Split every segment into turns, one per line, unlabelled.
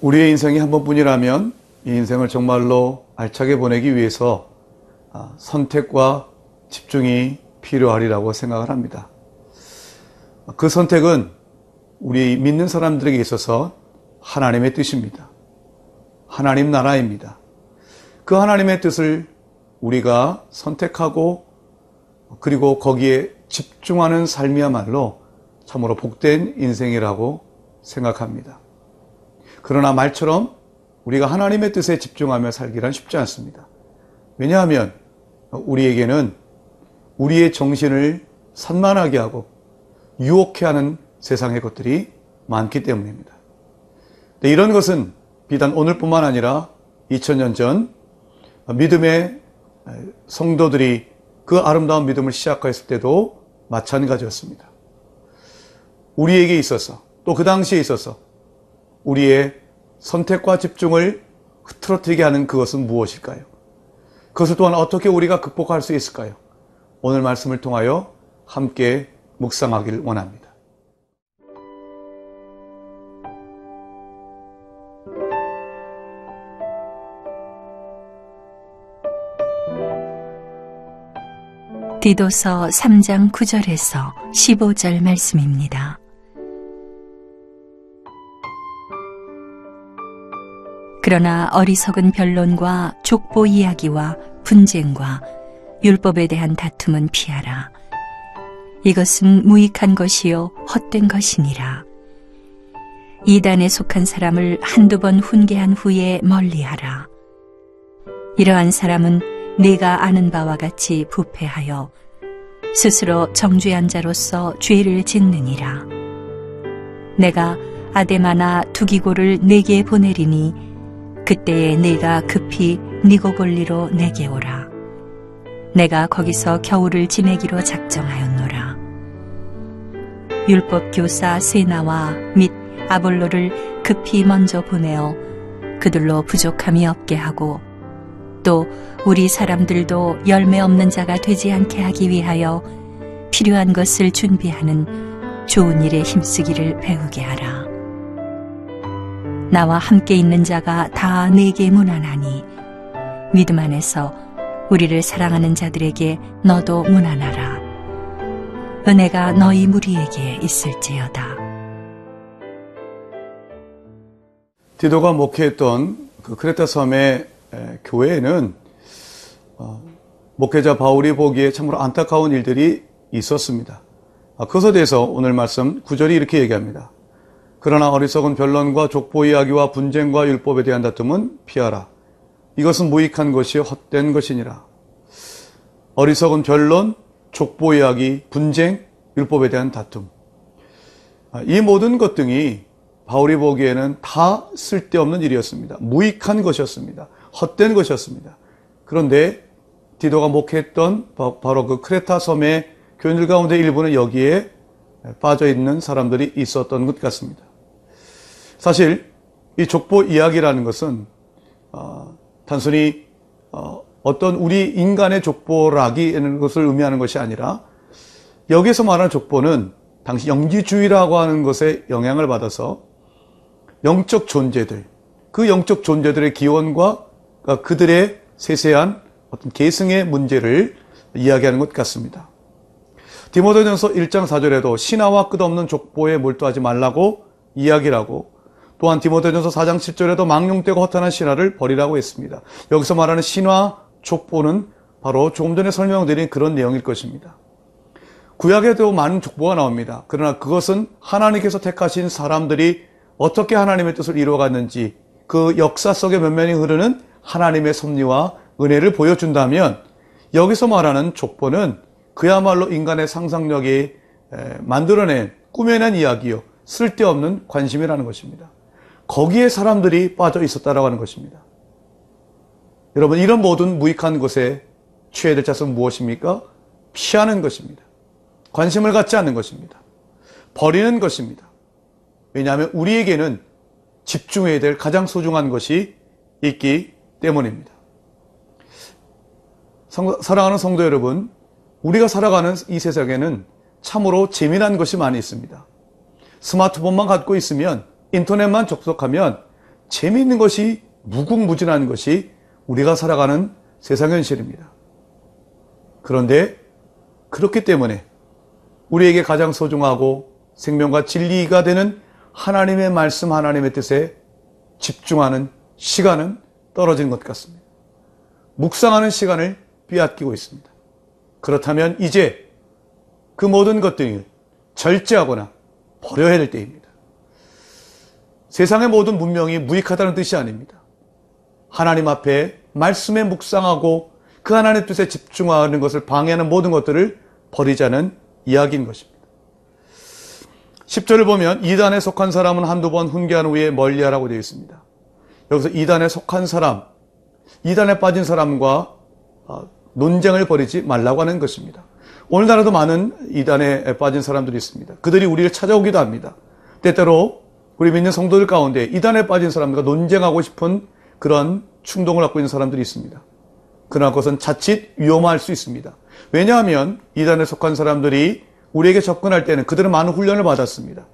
우리의 인생이 한 번뿐이라면 이 인생을 정말로 알차게 보내기 위해서 선택과 집중이 필요하리라고 생각을 합니다. 그 선택은 우리 믿는 사람들에게 있어서 하나님의 뜻입니다. 하나님 나라입니다. 그 하나님의 뜻을 우리가 선택하고 그리고 거기에 집중하는 삶이야말로 참으로 복된 인생이라고 생각합니다. 그러나 말처럼 우리가 하나님의 뜻에 집중하며 살기란 쉽지 않습니다. 왜냐하면 우리에게는 우리의 정신을 산만하게 하고 유혹해 하는 세상의 것들이 많기 때문입니다. 이런 것은 비단 오늘뿐만 아니라 2000년 전 믿음의 성도들이 그 아름다운 믿음을 시작했을 때도 마찬가지였습니다. 우리에게 있어서 또 그 당시에 있어서 우리의 선택과 집중을 흐트러뜨리게 하는 그것은 무엇일까요? 그것을 또한 어떻게 우리가 극복할 수 있을까요? 오늘 말씀을 통하여 함께 묵상하길 원합니다.
디도서 3장 9절에서 15절 말씀입니다. 그러나 어리석은 변론과 족보 이야기와 분쟁과 율법에 대한 다툼은 피하라. 이것은 무익한 것이요 헛된 것이니라. 이단에 속한 사람을 한두 번 훈계한 후에 멀리하라. 이러한 사람은 네가 아는 바와 같이 부패하여 스스로 정죄한 자로서 죄를 짓느니라. 내가 아데마나 두기고를 네게 보내리니 그때에 네가 급히 니고골리로 내게 오라. 내가 거기서 겨울을 지내기로 작정하였노라. 율법 교사 세나와 및 아볼로를 급히 먼저 보내어 그들로 부족함이 없게 하고 또 우리 사람들도 열매 없는 자가 되지 않게 하기 위하여 필요한 것을 준비하는 좋은 일에 힘쓰기를 배우게 하라. 나와 함께 있는 자가 다 내게 무난하니 믿음 안에서 우리를 사랑하는 자들에게 너도 무난하라. 은혜가 너희 무리에게 있을지어다.
디도가 목회했던 그 크레타 섬의 교회에는 목회자 바울이 보기에 참으로 안타까운 일들이 있었습니다. 그것에 대해서 오늘 말씀 9절이 이렇게 얘기합니다. 그러나 어리석은 변론과 족보 이야기와 분쟁과 율법에 대한 다툼은 피하라. 이것은 무익한 것이요 헛된 것이니라. 어리석은 변론, 족보 이야기, 분쟁, 율법에 대한 다툼. 이 모든 것 등이 바울이 보기에는 다 쓸데없는 일이었습니다. 무익한 것이었습니다. 헛된 것이었습니다. 그런데 디도가 목회했던 바로 그 크레타 섬의 교인들 가운데 일부는 여기에 빠져있는 사람들이 있었던 것 같습니다. 사실 이 족보 이야기라는 것은 단순히 어떤 우리 인간의 족보라기라는 것을 의미하는 것이 아니라 여기서 말하는 족보는 당시 영지주의라고 하는 것에 영향을 받아서 영적 존재들, 그 영적 존재들의 기원과 그들의 세세한 어떤 계승의 문제를 이야기하는 것 같습니다. 디모데전서 1장 4절에도 신화와 끝없는 족보에 몰두하지 말라고 이야기를 하고 또한 디모데전서 4장 7절에도 망령되고 허탄한 신화를 버리라고 했습니다. 여기서 말하는 신화, 족보는 바로 조금 전에 설명드린 그런 내용일 것입니다. 구약에도 많은 족보가 나옵니다. 그러나 그것은 하나님께서 택하신 사람들이 어떻게 하나님의 뜻을 이루어갔는지 그 역사 속에 면면히 흐르는 하나님의 섭리와 은혜를 보여준다면 여기서 말하는 족보는 그야말로 인간의 상상력이 만들어낸 꾸며낸 이야기요, 쓸데없는 관심이라는 것입니다. 거기에 사람들이 빠져 있었다라고 하는 것입니다. 여러분, 이런 모든 무익한 것에 취해야 될 자세는 무엇입니까? 피하는 것입니다. 관심을 갖지 않는 것입니다. 버리는 것입니다. 왜냐하면 우리에게는 집중해야 될 가장 소중한 것이 있기 때문입니다. 사랑하는 성도 여러분, 우리가 살아가는 이 세상에는 참으로 재미난 것이 많이 있습니다. 스마트폰만 갖고 있으면, 인터넷만 접속하면 재미있는 것이 무궁무진한 것이 우리가 살아가는 세상 현실입니다. 그런데 그렇기 때문에 우리에게 가장 소중하고 생명과 진리가 되는 하나님의 말씀, 하나님의 뜻에 집중하는 시간은 떨어지는 것 같습니다. 묵상하는 시간을 빼앗기고 있습니다. 그렇다면 이제 그 모든 것들을 절제하거나 버려야 될 때입니다. 세상의 모든 문명이 무익하다는 뜻이 아닙니다. 하나님 앞에 말씀에 묵상하고 그 하나님의 뜻에 집중하는 것을 방해하는 모든 것들을 버리자는 이야기인 것입니다. 10절을 보면 이단에 속한 사람은 한두 번 훈계한 후에 멀리하라고 되어 있습니다. 여기서 이단에 속한 사람, 이단에 빠진 사람과 논쟁을 벌이지 말라고 하는 것입니다. 오늘날에도 많은 이단에 빠진 사람들이 있습니다. 그들이 우리를 찾아오기도 합니다. 때때로 우리 믿는 성도들 가운데 이단에 빠진 사람들과 논쟁하고 싶은 그런 충동을 갖고 있는 사람들이 있습니다. 그러나 그것은 자칫 위험할 수 있습니다. 왜냐하면 이단에 속한 사람들이 우리에게 접근할 때는 그들은 많은 훈련을 받았습니다.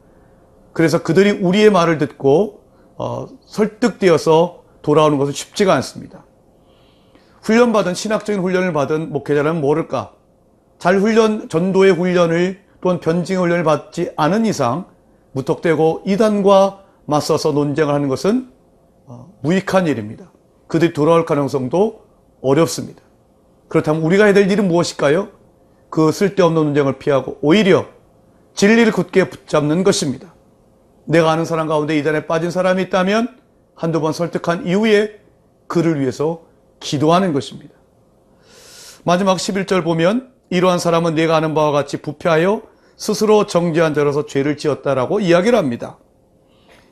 그래서 그들이 우리의 말을 듣고 설득되어서 돌아오는 것은 쉽지가 않습니다. 훈련받은, 신학적인 훈련을 받은 목회자라면 모를까? 전도의 훈련을 또는 변증의 훈련을 받지 않은 이상 무턱대고 이단과 맞서서 논쟁을 하는 것은 무익한 일입니다. 그들이 돌아올 가능성도 어렵습니다. 그렇다면 우리가 해야 될 일은 무엇일까요? 그 쓸데없는 논쟁을 피하고 오히려 진리를 굳게 붙잡는 것입니다. 내가 아는 사람 가운데 이단에 빠진 사람이 있다면 한두 번 설득한 이후에 그를 위해서 기도하는 것입니다. 마지막 11절 보면 이러한 사람은 내가 아는 바와 같이 부패하여 스스로 정죄한 자로서 죄를 지었다라고 이야기를 합니다.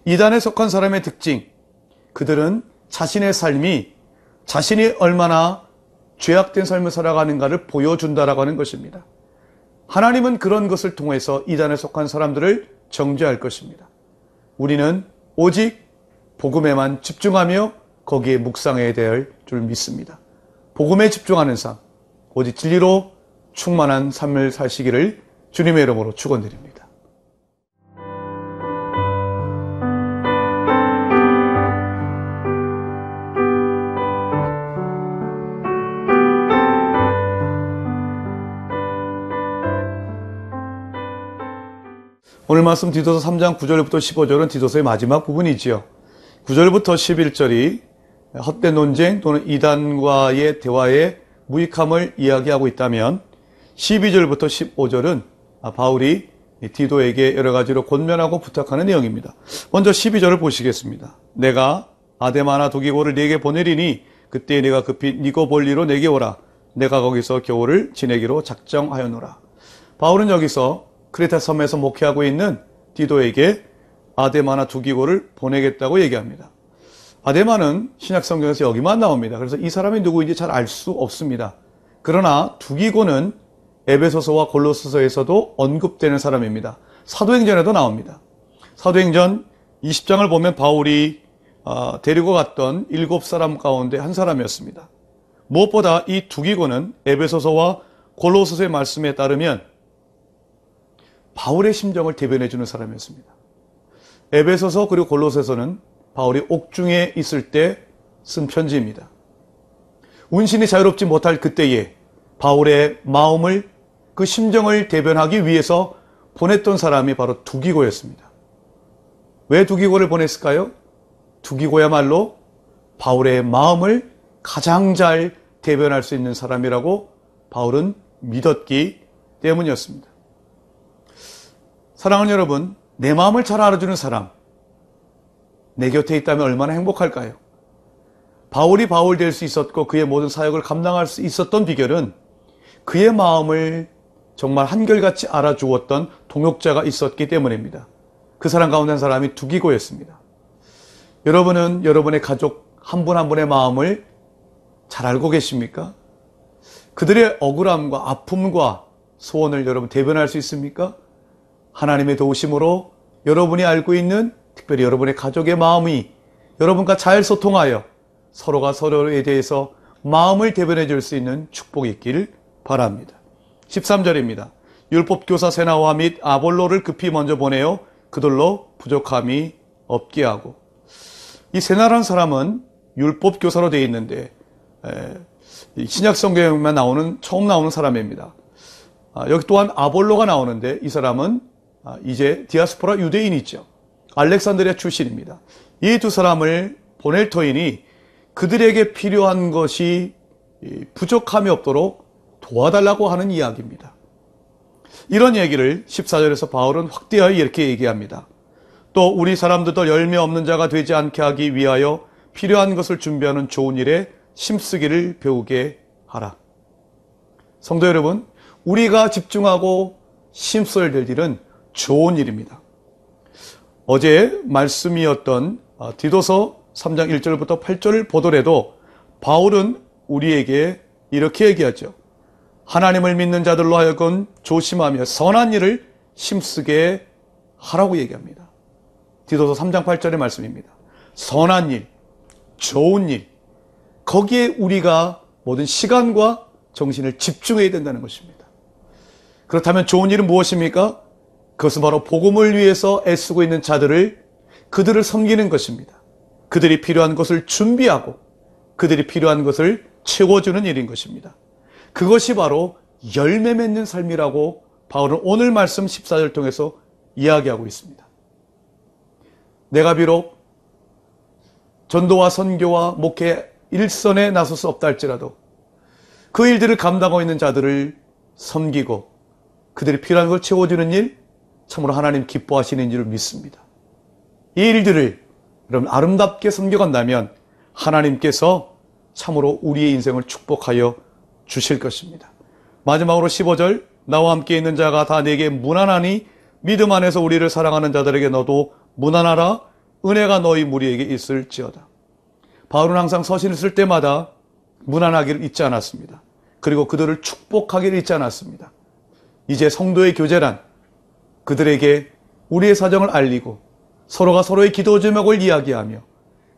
이단에 속한 사람의 특징, 그들은 자신의 삶이 자신이 얼마나 죄악된 삶을 살아가는가를 보여준다라고 하는 것입니다. 하나님은 그런 것을 통해서 이단에 속한 사람들을 정죄할 것입니다. 우리는 오직 복음에만 집중하며 거기에 묵상해야 될 줄 믿습니다. 복음에 집중하는 삶, 오직 진리로 충만한 삶을 사시기를 주님의 이름으로 축원드립니다. 오늘 말씀 디도서 3장 9절부터 15절은 디도서의 마지막 부분이지요. 9절부터 11절이 헛된 논쟁 또는 이단과의 대화의 무익함을 이야기하고 있다면 12절부터 15절은 바울이 디도에게 여러 가지로 권면하고 부탁하는 내용입니다. 먼저 12절을 보시겠습니다. 내가 아데마나 두기고를 네게 보내리니 그때 네가 급히 니고볼리로 내게 오라. 내가 거기서 겨울을 지내기로 작정하였노라. 바울은 여기서 크레타 섬에서 목회하고 있는 디도에게 아데마나 두기고를 보내겠다고 얘기합니다. 아데마는 신약 성경에서 여기만 나옵니다. 그래서 이 사람이 누구인지 잘 알 수 없습니다. 그러나 두기고는 에베소서와 골로새서에서도 언급되는 사람입니다. 사도행전에도 나옵니다. 사도행전 20장을 보면 바울이 데리고 갔던 7사람 가운데 한 사람이었습니다. 무엇보다 이 두기고는 에베소서와 골로새서의 말씀에 따르면 바울의 심정을 대변해 주는 사람이었습니다. 에베소서 그리고 골로새서는 바울이 옥중에 있을 때 쓴 편지입니다. 운신이 자유롭지 못할 그때에 바울의 마음을, 그 심정을 대변하기 위해서 보냈던 사람이 바로 두기고였습니다. 왜 두기고를 보냈을까요? 두기고야말로 바울의 마음을 가장 잘 대변할 수 있는 사람이라고 바울은 믿었기 때문이었습니다. 사랑하는 여러분, 내 마음을 잘 알아주는 사람, 내 곁에 있다면 얼마나 행복할까요? 바울이 바울 될 수 있었고 그의 모든 사역을 감당할 수 있었던 비결은 그의 마음을 정말 한결같이 알아주었던 동역자가 있었기 때문입니다. 그 사람 가운데 한 사람이 두기고였습니다. 여러분은 여러분의 가족 한 분 한 분의 마음을 잘 알고 계십니까? 그들의 억울함과 아픔과 소원을 여러분 대변할 수 있습니까? 하나님의 도우심으로 여러분이 알고 있는 특별히 여러분의 가족의 마음이 여러분과 잘 소통하여 서로가 서로에 대해서 마음을 대변해 줄 수 있는 축복이 있기를 바랍니다. 13절입니다. 율법교사 세나와 및 아볼로를 급히 먼저 보내어 그들로 부족함이 없게 하고. 이 세나라는 사람은 율법교사로 되어 있는데 신약 성경에만 처음 나오는 사람입니다. 여기 또한 아볼로가 나오는데 이 사람은 이제 디아스포라 유대인이죠. 알렉산드리아 출신입니다. 이 두 사람을 보낼 터이니 그들에게 필요한 것이 부족함이 없도록 도와달라고 하는 이야기입니다. 이런 얘기를 14절에서 바울은 확대하여 이렇게 얘기합니다. 또 우리 사람들도 열매 없는 자가 되지 않게 하기 위하여 필요한 것을 준비하는 좋은 일에 힘쓰기를 배우게 하라. 성도 여러분, 우리가 집중하고 힘써야 될 일은 좋은 일입니다. 어제 말씀이었던 디도서 3장 1절부터 8절을 보더라도 바울은 우리에게 이렇게 얘기하죠. 하나님을 믿는 자들로 하여금 조심하며 선한 일을 힘쓰게 하라고 얘기합니다. 디도서 3장 8절의 말씀입니다. 선한 일, 좋은 일, 거기에 우리가 모든 시간과 정신을 집중해야 된다는 것입니다. 그렇다면 좋은 일은 무엇입니까? 그것은 바로 복음을 위해서 애쓰고 있는 자들을, 그들을 섬기는 것입니다. 그들이 필요한 것을 준비하고 그들이 필요한 것을 채워주는 일인 것입니다. 그것이 바로 열매 맺는 삶이라고 바울은 오늘 말씀 14절 통해서 이야기하고 있습니다. 내가 비록 전도와 선교와 목회 일선에 나설 수 없다 할지라도 그 일들을 감당하고 있는 자들을 섬기고 그들이 필요한 걸 채워주는 일, 참으로 하나님 기뻐하시는 줄을 믿습니다. 이 일들을 여러분 아름답게 섬겨간다면 하나님께서 참으로 우리의 인생을 축복하여 주실 것입니다. 마지막으로 15절, 나와 함께 있는 자가 다 내게 무난하니 믿음 안에서 우리를 사랑하는 자들에게 너도 무난하라. 은혜가 너희 무리에게 있을지어다. 바울은 항상 서신을 쓸 때마다 무난하기를 잊지 않았습니다. 그리고 그들을 축복하기를 잊지 않았습니다. 이제 성도의 교제란 그들에게 우리의 사정을 알리고 서로가 서로의 기도 제목을 이야기하며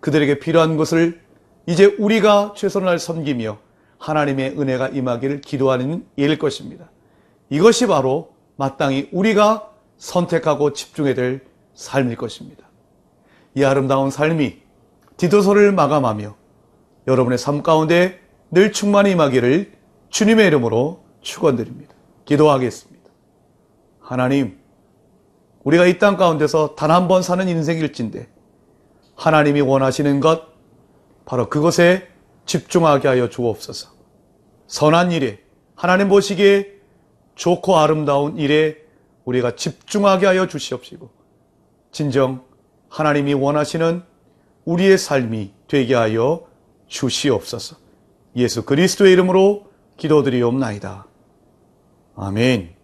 그들에게 필요한 것을 이제 우리가 최선을 다해 섬기며 하나님의 은혜가 임하기를 기도하는 일일 것입니다. 이것이 바로 마땅히 우리가 선택하고 집중해야 될 삶일 것입니다. 이 아름다운 삶이 디도서를 마감하며 여러분의 삶 가운데 늘 충만히 임하기를 주님의 이름으로 축원드립니다. 기도하겠습니다. 하나님, 우리가 이 땅 가운데서 단 한 번 사는 인생일진데 하나님이 원하시는 것, 바로 그것에 집중하게 하여 주옵소서. 선한 일에, 하나님 보시기에 좋고 아름다운 일에 우리가 집중하게 하여 주시옵시고 진정 하나님이 원하시는 우리의 삶이 되게 하여 주시옵소서. 예수 그리스도의 이름으로 기도드리옵나이다. 아멘.